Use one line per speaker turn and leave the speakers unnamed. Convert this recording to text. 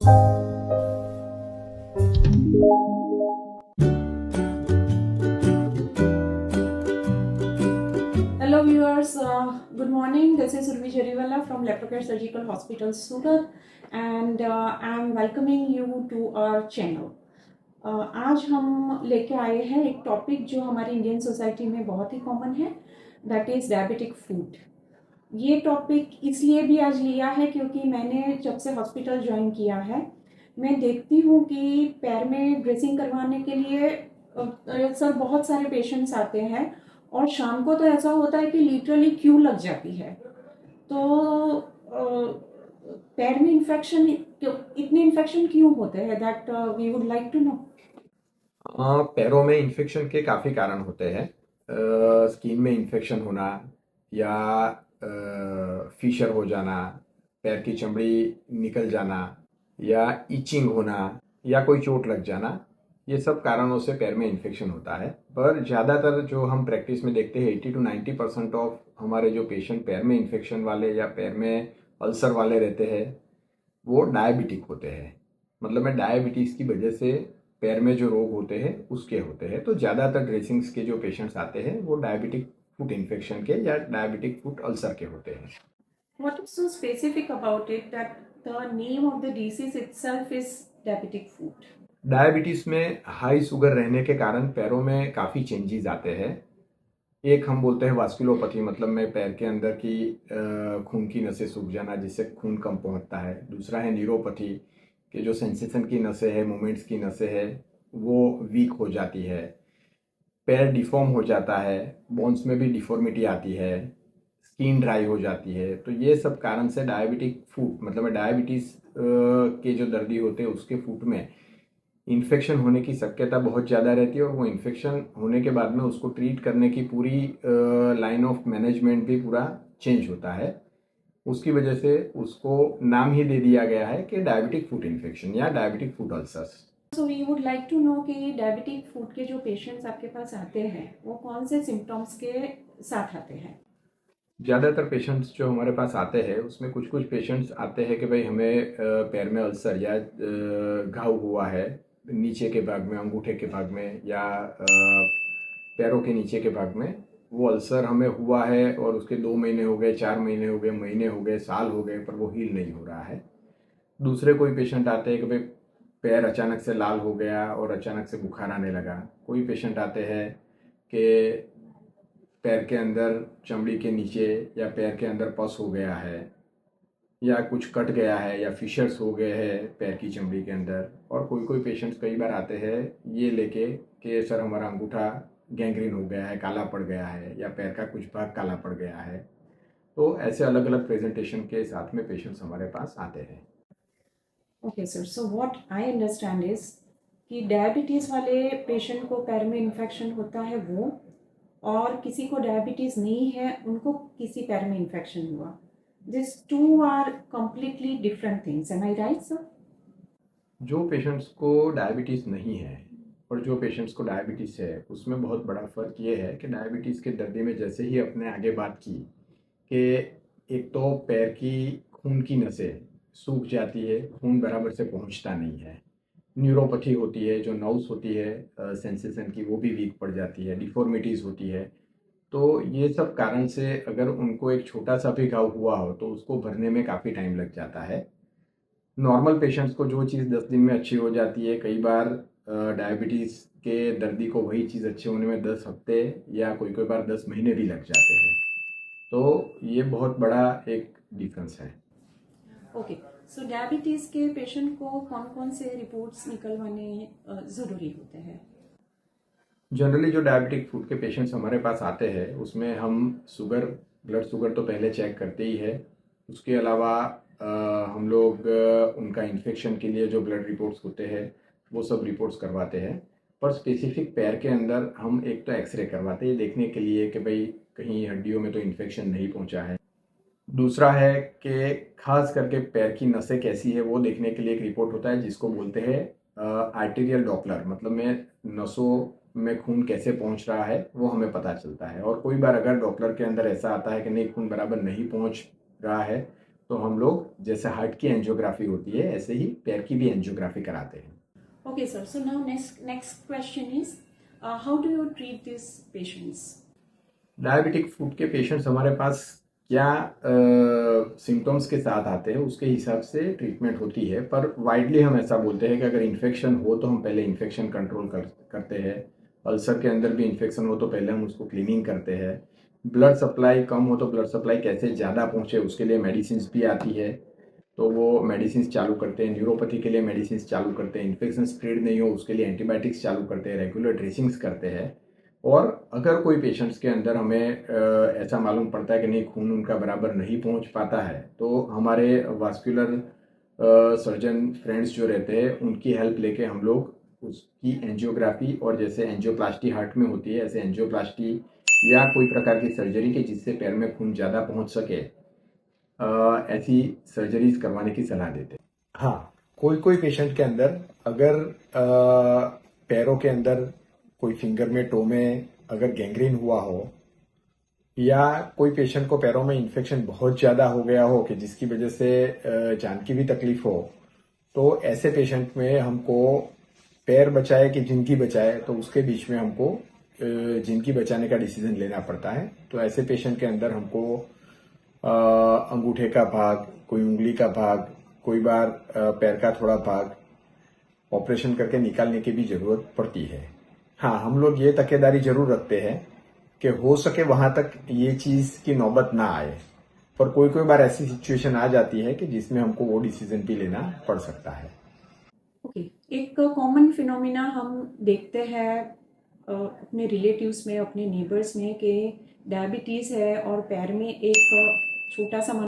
Hello viewers, good morning. This is Urvi Jariwala from Leprocare Surgical Hospital, Surat, and I am welcoming you to our channel. आज हम लेके आए हैं एक topic जो हमारी इंडियन सोसाइटी में बहुत ही कॉमन है, दैट इज़ डायबिटिक फूड। ये टॉपिक इसलिए भी आज लिया है क्योंकि मैंने जब से हॉस्पिटल ज्वाइन किया है मैं देखती हूँ कि पैर में ड्रेसिंग करवाने के लिए सर बहुत सारे पेशेंट्स आते हैं और शाम को तो ऐसा होता है कि लिटरली क्यू लग जाती है। तो पैर में इन्फेक्शन इतने इन्फेक्शन क्यों होते हैं, that we would like to know.
पैरों में इन्फेक्शन के काफ़ी कारण होते हैं। स्किन में इन्फेक्शन होना या फिशर हो जाना, पैर की चमड़ी निकल जाना या इचिंग होना या कोई चोट लग जाना, ये सब कारणों से पैर में इन्फेक्शन होता है। पर ज़्यादातर जो हम प्रैक्टिस में देखते हैं 80 to 90% ऑफ हमारे जो पेशेंट पैर में इन्फेक्शन वाले या पैर में अल्सर वाले रहते हैं वो डायबिटिक होते हैं। मतलब में डायबिटीज़ की वजह से पैर में जो रोग होते हैं उसके होते हैं। तो ज़्यादातर ड्रेसिंग्स के जो पेशेंट्स आते हैं वो डायबिटिक फुट इन्फेक्शन के या डायबिटिक फुट अल्सर के होते हैं।
What is so specific about it that the name of the disease itself is diabetic foot?
Diabetes में हाई शुगर रहने के कारण पैरों में काफ़ी चेंजेस आते हैं। एक हम बोलते हैं वास्कुलोपैथी, मतलब में पैर के अंदर की खून की नसें सूख जाना जिससे खून कम पहुंचता है। दूसरा है न्यूरोपैथी कि जो सेंसेशन की नसें हैं, मूवमेंट्स की नसें हैं, वो वीक हो जाती है। पैर डिफॉर्म हो जाता है, बोन्स में भी डिफॉर्मिटी आती है, स्किन ड्राई हो जाती है। तो ये सब कारण से डायबिटिक फुट, मतलब डायबिटीज़ के जो दर्दी होते हैं उसके फुट में इन्फेक्शन होने की शक्यता बहुत ज़्यादा रहती है और वो इन्फेक्शन होने के बाद में उसको ट्रीट करने की पूरी लाइन ऑफ मैनेजमेंट भी पूरा चेंज होता है। उसकी वजह से उसको नाम ही दे दिया गया है कि डायबिटिक फुट इन्फेक्शन या diabetic foot ulcers.
So we would like to know कि डायबिटिक फूड के जो पेशेंट्स आपके पास आते हैं वो कौन से सिम्टम्स के साथ आते हैं।
ज़्यादातर पेशेंट्स जो हमारे पास आते हैं उसमें कुछ कुछ पेशेंट्स आते हैं कि भाई हमें पैर में अल्सर या घाव हुआ है नीचे के भाग में, अंगूठे के भाग में या पैरों के नीचे के भाग में। वो अल्सर हमें हुआ है और उसके 2 महीने हो गए, 4 महीने हो गए, महीने हो गए, साल हो गए, पर वो हील नहीं हो रहा है। दूसरे कोई पेशेंट आते हैं कि भाई पैर अचानक से लाल हो गया और अचानक से बुखार आने लगा। कोई पेशेंट आते हैं कि पैर के अंदर चमड़ी के नीचे या पैर के अंदर पस हो गया है या कुछ कट गया है या फिशर्स हो गए हैं पैर की चमड़ी के अंदर। और कोई कोई पेशेंट्स कई बार आते हैं ये लेके कि सर हमारा अंगूठा गैंग्रीन हो गया है, काला पड़ गया है, या पैर का कुछ भाग काला पड़ गया है। तो ऐसे अलग अलग प्रेजेंटेशन के साथ में पेशेंट्स हमारे पास आते हैं।
Okay sir, so what I understand is कि डायबिटीज़ वाले पेशेंट को पैर में इन्फेक्शन होता है वो, और किसी को डायबिटीज़ नहीं है उनको किसी पैर में इन्फेक्शन हुआ। This two are completely different things, am I right sir?
जो पेशेंट्स को डायबिटीज़ नहीं है और जो पेशेंट्स को डायबिटीज़ है उसमें बहुत बड़ा फ़र्क ये है कि डायबिटीज़ के दर्दी में जैसे ही अपने आगे बात की कि एक तो पैर की खून की नसें सूख जाती है, खून बराबर से पहुंचता नहीं है। न्यूरोपैथी होती है, जो नर्व्स होती है सेंसेशन की, वो भी वीक पड़ जाती है, डिफॉर्मिटीज़ होती है। तो ये सब कारण से अगर उनको एक छोटा सा भी घाव हुआ हो तो उसको भरने में काफ़ी टाइम लग जाता है। नॉर्मल पेशेंट्स को जो चीज़ 10 दिन में अच्छी हो जाती है, कई बार डायबिटीज़ के दर्दी को वही चीज़ अच्छे होने में 10 हफ्ते या कोई कोई बार 10 महीने भी लग जाते हैं। तो ये बहुत बड़ा एक डिफरेंस है।
ओके, सो डायबिटीज़ के पेशेंट को कौन कौन से रिपोर्ट्स निकलवाने ज़रूरी होते हैं?
जनरली जो डायबिटिक फूड के पेशेंट्स हमारे पास आते हैं उसमें हम शुगर, ब्लड शुगर तो पहले चेक करते ही है। उसके अलावा हम लोग उनका इन्फेक्शन के लिए जो ब्लड रिपोर्ट्स होते हैं वो सब रिपोर्ट्स करवाते हैं। पर स्पेसिफिक पैर के अंदर हम एक तो एक्सरे करवाते हैं देखने के लिए कि भाई कहीं हड्डियों में तो इन्फेक्शन नहीं पहुंचा है। दूसरा है कि खास करके पैर की नसें कैसी है वो देखने के लिए एक रिपोर्ट होता है जिसको बोलते हैं आर्टेरियल डॉपलर, मतलब में नसों में खून कैसे पहुंच रहा है वो हमें पता चलता है। और कोई बार अगर डॉपलर के अंदर ऐसा आता है कि नहीं, खून बराबर नहीं पहुंच रहा है, तो हम लोग जैसे हार्ट की एंजियोग्राफी होती है ऐसे ही पैर की भी एंजियोग्राफी कराते हैं.
Okay, sir. So now next question is, how do you treat these patients?
Diabetic foot के पेशेंट्स हमारे पास क्या सिम्टम्स के साथ आते हैं उसके हिसाब से ट्रीटमेंट होती है, पर वाइडली हम ऐसा बोलते हैं कि अगर इन्फेक्शन हो तो हम पहले इन्फेक्शन कंट्रोल करते हैं. अल्सर के अंदर भी इन्फेक्शन हो तो पहले हम उसको क्लीनिंग करते हैं. ब्लड सप्लाई कम हो तो ब्लड सप्लाई कैसे ज़्यादा पहुँचे उसके लिए मेडिसिन भी आती है, तो वो मेडिसिन चालू करते हैं. न्यूरोपैथी के लिए मेडिसिन चालू करते हैं. इन्फेक्शन स्प्रेड नहीं हो उसके लिए एंटीबायोटिक्स चालू करते हैं. रेगुलर ड्रेसिंग्स करते हैं. और अगर कोई पेशेंट्स के अंदर हमें ऐसा मालूम पड़ता है कि नहीं खून उनका बराबर नहीं पहुंच पाता है, तो हमारे वास्कुलर सर्जन फ्रेंड्स जो रहते हैं उनकी हेल्प लेके हम लोग उसकी एंजियोग्राफी, और जैसे एंजियोप्लास्टी हार्ट में होती है ऐसे एंजियोप्लास्टी या कोई प्रकार की सर्जरी के जिससे पैर में खून ज़्यादा पहुंच सके, ऐसी सर्जरीज करवाने की सलाह देते हैं. हाँ, कोई कोई पेशेंट के अंदर अगर पैरों के अंदर कोई फिंगर में टो में अगर गैंग्रीन हुआ हो, या कोई पेशेंट को पैरों में इन्फेक्शन बहुत ज़्यादा हो गया हो कि जिसकी वजह से जान की भी तकलीफ हो, तो ऐसे पेशेंट में हमको पैर बचाए कि जिंदगी बचाए, तो उसके बीच में हमको जिंदगी बचाने का डिसीजन लेना पड़ता है. तो ऐसे पेशेंट के अंदर हमको अंगूठे का भाग, कोई उंगली का भाग, कोई बार पैर का थोड़ा भाग ऑपरेशन करके निकालने की भी जरूरत पड़ती है. हाँ, हम लोग ये तकेदारी जरूर रखते हैं कि हो सके वहां तक ये चीज की नौबत ना आए, पर कोई कोई बार ऐसी सिचुएशन आ जाती है कि जिसमें हमको वो डिसीजन भी लेना पड़ सकता है.
ओके, एक कॉमन फिनोमिना हम देखते हैं अपने रिलेटिव्स में, अपने नेबर्स में, कि डायबिटीज़ है और पैर में एक छोटा सा